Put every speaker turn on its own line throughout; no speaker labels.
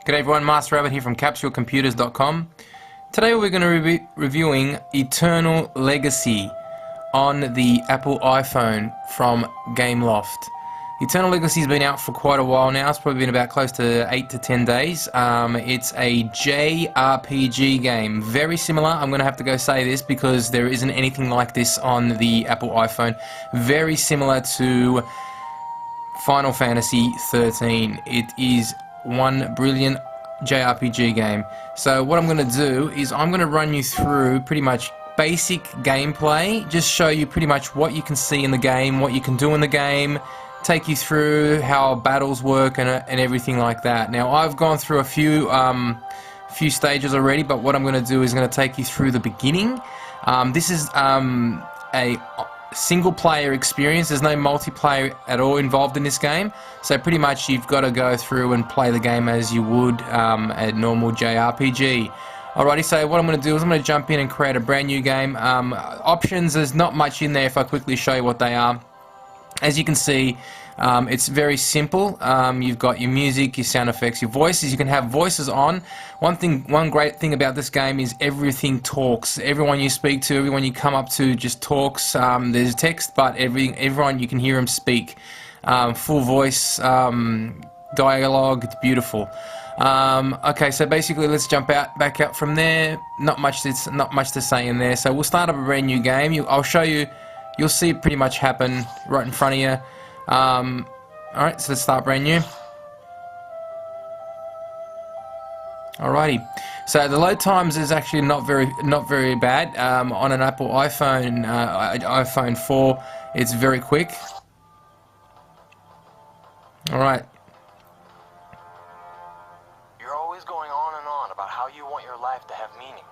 G'day everyone, Master Rabbit here from CapsuleComputers.com. Today we're going to be reviewing Eternal Legacy on the Apple iPhone from Gameloft. Eternal Legacy has been out for quite a while now. It's probably been about close to 8 to 10 days. It's a JRPG game. Very similar. I'm going to have to go say this because there isn't anything like this on the Apple iPhone. Very similar to Final Fantasy 13. It is one brilliant JRPG game. So what I'm going to do is I'm going to run you through pretty much basic gameplay, just show you pretty much what you can see in the game, what you can do in the game, take you through how battles work and everything like that. Now I've gone through a few stages already, but what I'm going to do is going to take you through the beginning. This is a single player experience. There's no multiplayer at all involved in this game, so pretty much you've got to go through and play the game as you would a normal JRPG. Alrighty, so what I'm going to do is I'm going to jump in and create a brand new game. Options, there's not much in there if I quickly show you what they are. As you can see, it's very simple. You've got your music, your sound effects, your voices. You can have voices on. One great thing about this game is everything talks. Everyone you speak to, everyone you come up to just talks. There's text, but everyone you can hear them speak. Full voice dialogue. It's beautiful. Okay, so basically let's jump back out from there. Not much to say in there. So we'll start up a brand new game. I'll show you. You'll see it pretty much happen right in front of you. Alright, so let's start brand new. Alrighty, so the load times is actually not very bad. On an Apple iPhone, iPhone 4, it's very quick. Alright.
You're always going on and on about how you want your life to have meaning.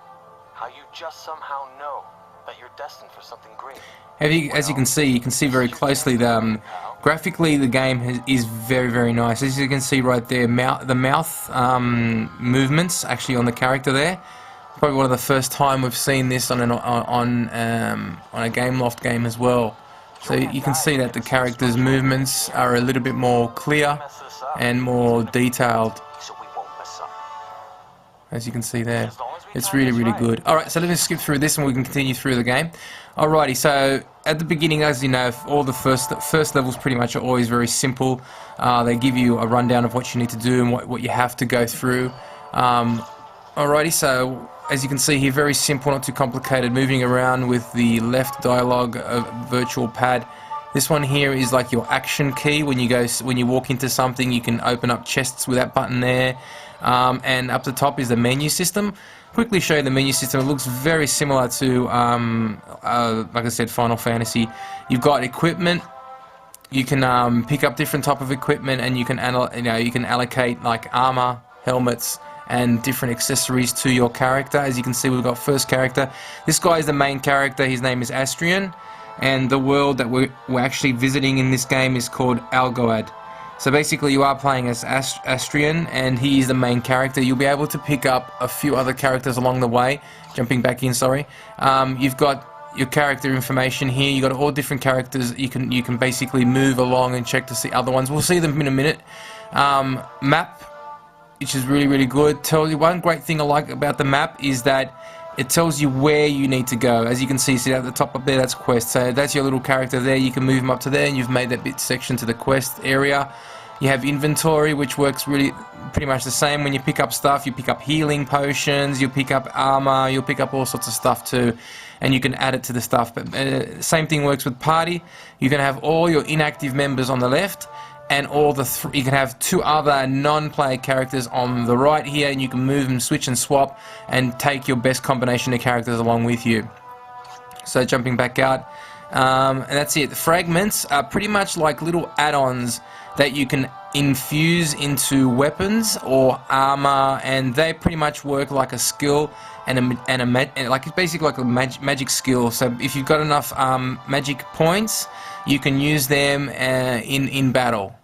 How you just somehow know that you're destined for something great.
As you can see very closely, graphically the game is very nice. As you can see right there, the mouth movements actually on the character there. Probably one of the first time we've seen this on a Gameloft game as well. So you can see that the character's movements are a little bit more clear and more detailed. As you can see there, it's really good. Alright, so let me skip through this and we can continue through the game. Alrighty, so at the beginning, as you know, all the first levels pretty much are always very simple. They give you a rundown of what you need to do and what you have to go through. Alrighty, so as you can see here, very simple, not too complicated. Moving around with the left dialogue virtual pad. This one here is like your action key. When you walk into something, you can open up chests with that button there. And up the top is the menu system. Quickly show you the menu system. It looks very similar to, like I said, Final Fantasy. You've got equipment. You can pick up different type of equipment, and you can allocate like armor, helmets, and different accessories to your character. As you can see, we've got first character. This guy is the main character. His name is Astrian. And the world that we're actually visiting in this game is called Algoad. So basically you are playing as Astrian, and he is the main character. You'll be able to pick up a few other characters along the way. Jumping back in, sorry. You've got your character information here. You've got all different characters. You can basically move along and check to see other ones. We'll see them in a minute. Map, which is really good. Tell you one great thing I like about the map is that it tells you where you need to go. As you can see at the top up there, that's quest. So that's your little character there. You can move him up to there, and you've made that bit section to the quest area. You have inventory, which works pretty much the same. When you pick up stuff, you pick up healing potions, you pick up armor, you'll pick up all sorts of stuff too, and you can add it to the stuff. But same thing works with party. You can have all your inactive members on the left, and you can have two other non-player characters on the right here, and you can move and switch and swap and take your best combination of characters along with you. So jumping back out, and that's it. The fragments are pretty much like little add-ons that you can infuse into weapons or armor, and they pretty much work like a skill and like it's basically like a magic skill. So if you've got enough magic points, you can use them in battle.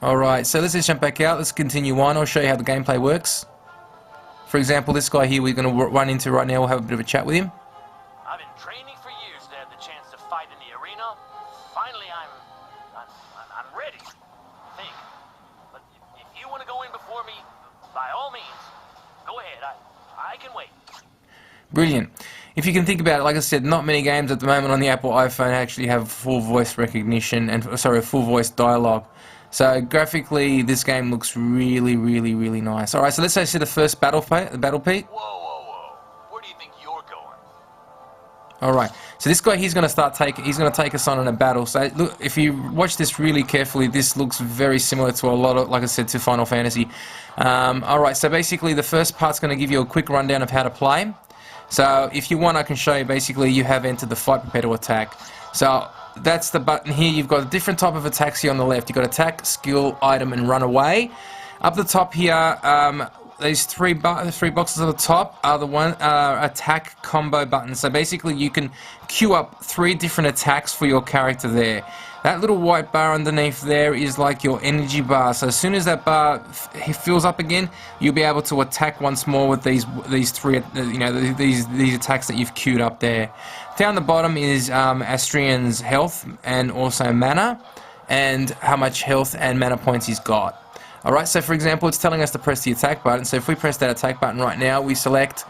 Alright, so let's just jump back out. Let's continue on. I'll show you how the gameplay works. For example, this guy here we're going to run into right now. We'll have a bit of a chat with him.
I've been training for years to have the chance to fight in the arena. Finally, I'm ready. I think. But if you want to go in before me, By all means, go ahead. I can wait.
Brilliant. If you can think about it, like I said, not many games at the moment on the Apple iPhone actually have full voice recognition and, sorry, full voice dialogue. So graphically, this game looks really, really, really nice. All right, so let's say see the first battle, Pete.
Whoa. Where do you think you're going?
All right, so this guy, he's going to take us on in a battle. So look, if you watch this really carefully, this looks very similar to a lot of, like I said, to Final Fantasy. All right, so basically the first part's going to give you a quick rundown of how to play. So if you want, I can show you. Basically, you have entered the fight, prepare to attack. So that's the button here. You've got a different type of attacks here on the left. You've got attack, skill, item, and run away. Up the top here, these three boxes at the top are the attack combo buttons. So basically, you can queue up 3 different attacks for your character there. That little white bar underneath there is like your energy bar. So as soon as that bar fills up again, you'll be able to attack once more with these 3, these attacks that you've queued up there. Down the bottom is Astrian's health and also mana, and how much health and mana points he's got. Alright, so for example, it's telling us to press the attack button. So if we press that attack button right now, we select,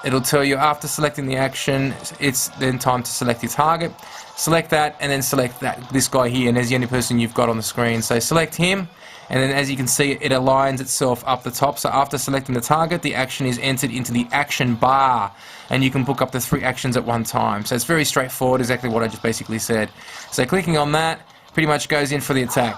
it'll tell you after selecting the action, it's then time to select your target. Select that, and then select this guy here, and there's the only person you've got on the screen. So select him, and then as you can see, it aligns itself up the top. So after selecting the target, the action is entered into the action bar, and you can book up to 3 actions at one time. So it's very straightforward, exactly what I just basically said. So clicking on that pretty much goes in for the attack.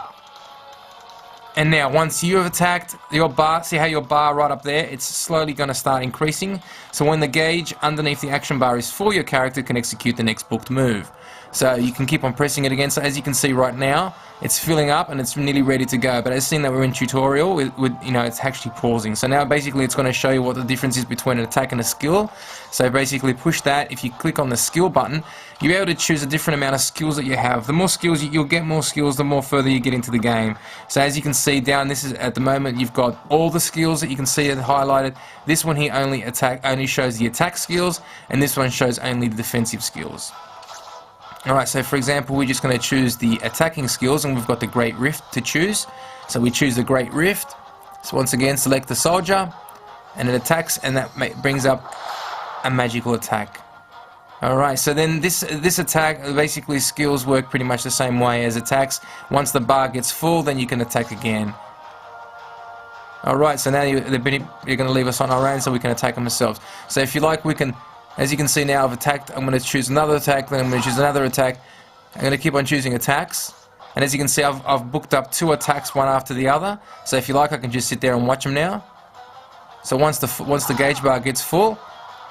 And now, once you have attacked, your bar, see how your bar right up there, it's slowly going to start increasing. So when the gauge underneath the action bar is full, your character can execute the next booked move. So you can keep on pressing it again. So as you can see right now, it's filling up and it's nearly ready to go. But as seen that we're in tutorial, it's actually pausing. So now basically it's going to show you what the difference is between an attack and a skill. So basically push that. If you click on the skill button, you'll be able to choose a different amount of skills that you have. The more skills, you'll get more skills the more further you get into the game. So as you can see down, this is at the moment you've got all the skills that you can see it highlighted. This one here only shows the attack skills, and this one shows only the defensive skills. Alright, so for example, we're just going to choose the attacking skills, and we've got the Great Rift to choose. So we choose the Great Rift. So once again, select the soldier, and it attacks, and that brings up a magical attack. Alright, so then this attack, basically skills work pretty much the same way as attacks. Once the bar gets full, then you can attack again. Alright, so now you're going to leave us on our own so we can attack them ourselves. So if you like, we can, as you can see now, I've attacked, I'm going to choose another attack, then I'm going to choose another attack. I'm going to keep on choosing attacks. And as you can see, I've booked up 2 attacks, one after the other. So if you like, I can just sit there and watch them now. So once the gauge bar gets full,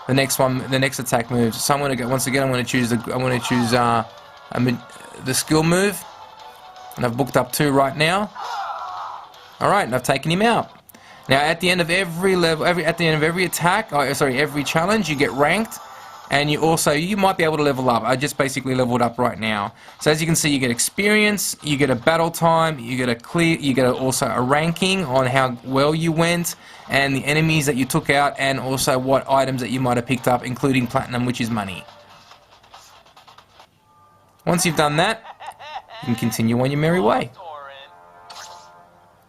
the next attack moves. So I'm going to go, once again, I'm going to choose the skill move, and I've booked up 2 right now. All right, and I've taken him out. Now at the end of every level, at the end of every attack, every challenge, you get ranked, and you might be able to level up. I just basically leveled up right now. So as you can see, you get experience, you get a battle time, you get also a ranking on how well you went, and the enemies that you took out, and also what items that you might have picked up, including platinum, which is money. Once you've done that, you can continue on your merry way.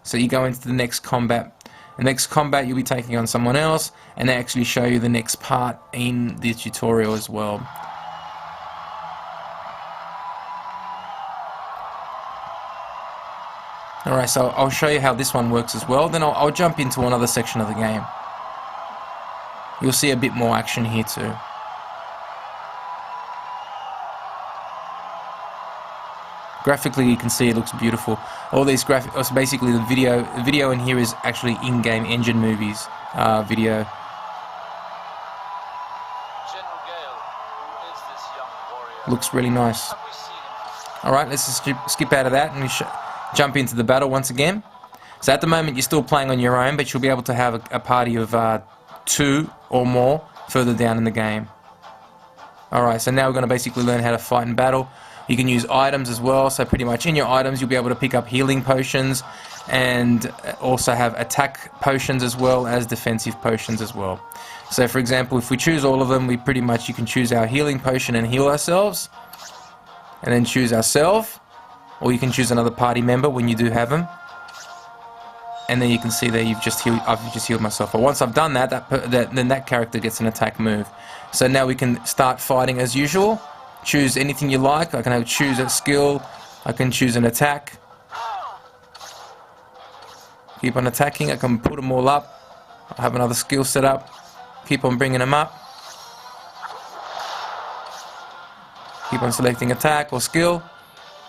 So you go into the next combat. The next combat, you'll be taking on someone else, and they actually show you the next part in the tutorial as well. Alright, so I'll show you how this one works as well, then I'll jump into another section of the game. You'll see a bit more action here too. Graphically, you can see it looks beautiful. All these graphics, basically the video in here is actually in-game engine movies video.
General Gale, who is this young warrior?
Looks really nice.
Have we seen him?
Alright, let's just skip out of that and jump into the battle once again. So at the moment you're still playing on your own, but you'll be able to have a party of 2 or more further down in the game. Alright, so now we're going to basically learn how to fight and battle. You can use items as well, so pretty much in your items you'll be able to pick up healing potions and also have attack potions as well as defensive potions as well. So for example, if we choose all of them, you can choose our healing potion and heal ourselves, and then choose ourselves, or you can choose another party member when you do have them. and then you can see there I've just healed myself. But once I've done that, then that character gets an attack move. So now we can start fighting as usual. Choose anything you like. I can choose a skill. I can choose an attack. Keep on attacking. I can put them all up. I have another skill set up. Keep on bringing them up. Keep on selecting attack or skill.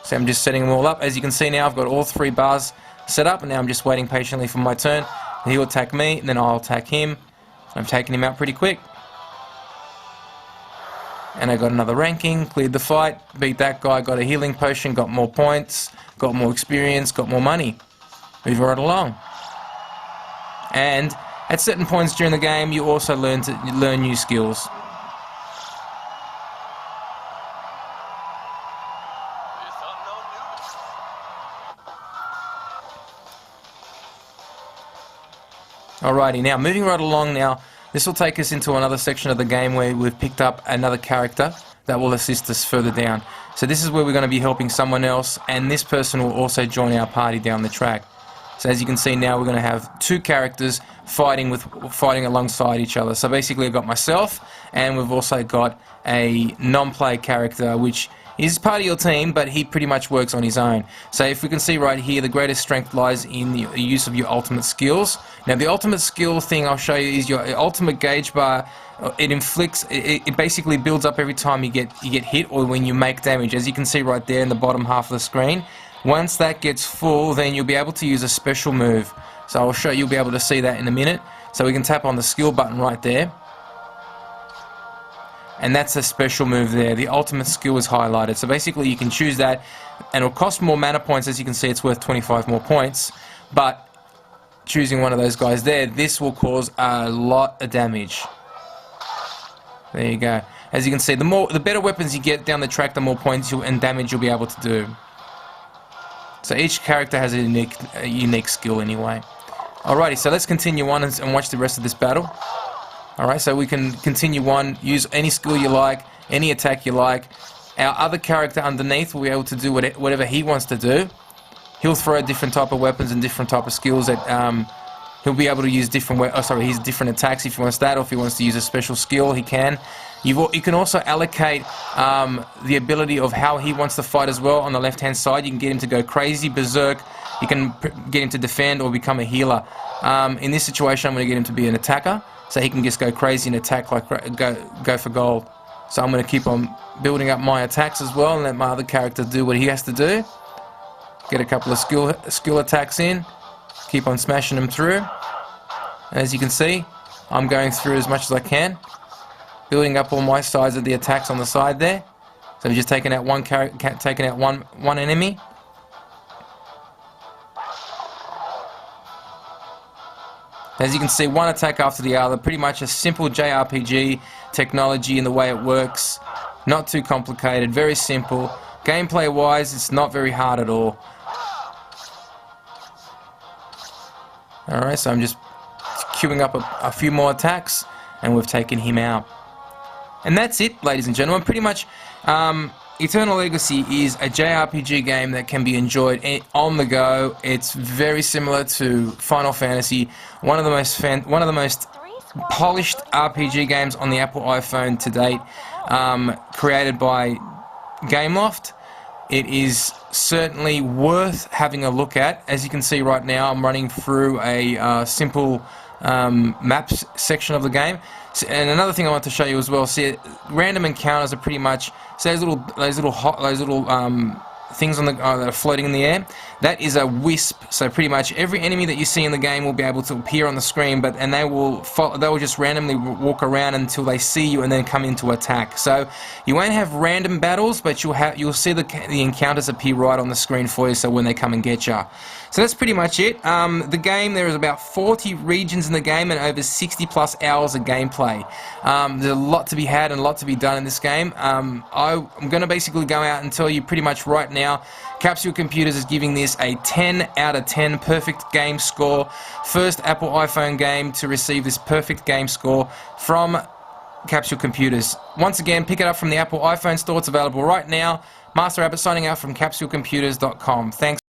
So I'm just setting them all up. As you can see now, I've got all 3 bars set up, and now I'm just waiting patiently for my turn. He'll attack me, and then I'll attack him. I'm taking him out pretty quick. And I got another ranking, cleared the fight, beat that guy, got a healing potion, got more points, got more experience, got more money. Move right along. And at certain points during the game, you also learn new skills. Alrighty, now moving right along now, this will take us into another section of the game where we've picked up another character that will assist us further down. So this is where we're going to be helping someone else, and this person will also join our party down the track. So as you can see now, we're going to have 2 characters fighting alongside each other. So basically I've got myself, and we've also got a non-play character which is part of your team, but he pretty much works on his own. So if we can see right here, the greatest strength lies in the use of your ultimate skills. Now the ultimate skill thing I'll show you is your ultimate gauge bar. It basically builds up every time you get hit or when you make damage. As you can see right there in the bottom half of the screen. Once that gets full, then you'll be able to use a special move. So I'll show you, you'll be able to see that in a minute. So we can tap on the skill button right there. And that's a special move there. The ultimate skill is highlighted. So basically you can choose that, and it'll cost more mana points. As you can see, it's worth 25 more points. But choosing one of those guys there, this will cause a lot of damage. There you go. As you can see, the better weapons you get down the track, the more points and damage you'll be able to do. So each character has a unique skill anyway. Alrighty, so let's continue on and watch the rest of this battle. Alright, so we can continue on, use any skill you like, any attack you like. Our other character underneath will be able to do whatever he wants to do. He'll throw different type of weapons and different type of skills that he'll be able to use different his different attacks if he wants that, or if he wants to use a special skill, he can. You can also allocate the ability of how he wants to fight as well. On the left hand side, you can get him to go crazy, berserk. You can get him to defend or become a healer. In this situation, I'm going to get him to be an attacker, so he can just go crazy and attack, like go for gold. So I'm going to keep on building up my attacks as well and let my other character do what he has to do. Get a couple of skill attacks in, keep on smashing them through. And as you can see, I'm going through as much as I can, building up all my sides of the attacks on the side there. So we're just taking out one enemy. As you can see, one attack after the other, pretty much a simple JRPG technology in the way it works. Not too complicated, very simple. Gameplay wise, it's not very hard at all. Alright, so I'm just queuing up a few more attacks, and we've taken him out. And that's it, ladies and gentlemen. Pretty much, Eternal Legacy is a JRPG game that can be enjoyed on the go. It's very similar to Final Fantasy, one of the most polished RPG games on the Apple iPhone to date, created by Gameloft. It is certainly worth having a look at. As you can see right now, I'm running through a simple maps section of the game. And another thing I want to show you as well, see, random encounters are pretty much, so those little things on the that are floating in the air. That is a wisp. So pretty much every enemy that you see in the game will be able to appear on the screen, and they will just randomly walk around until they see you and then come into attack. So you won't have random battles, but you'll see the encounters appear right on the screen for you. So when they come and get you. So that's pretty much it. The game, there is about 40 regions in the game and over 60 plus hours of gameplay. There's a lot to be had and a lot to be done in this game. I'm going to basically go out and tell you pretty much right now, Capsule Computers is giving this a 10 out of 10 perfect game score. First Apple iPhone game to receive this perfect game score from Capsule Computers. Once again, pick it up from the Apple iPhone store. It's available right now. Master Abbott signing out from CapsuleComputers.com. Thanks.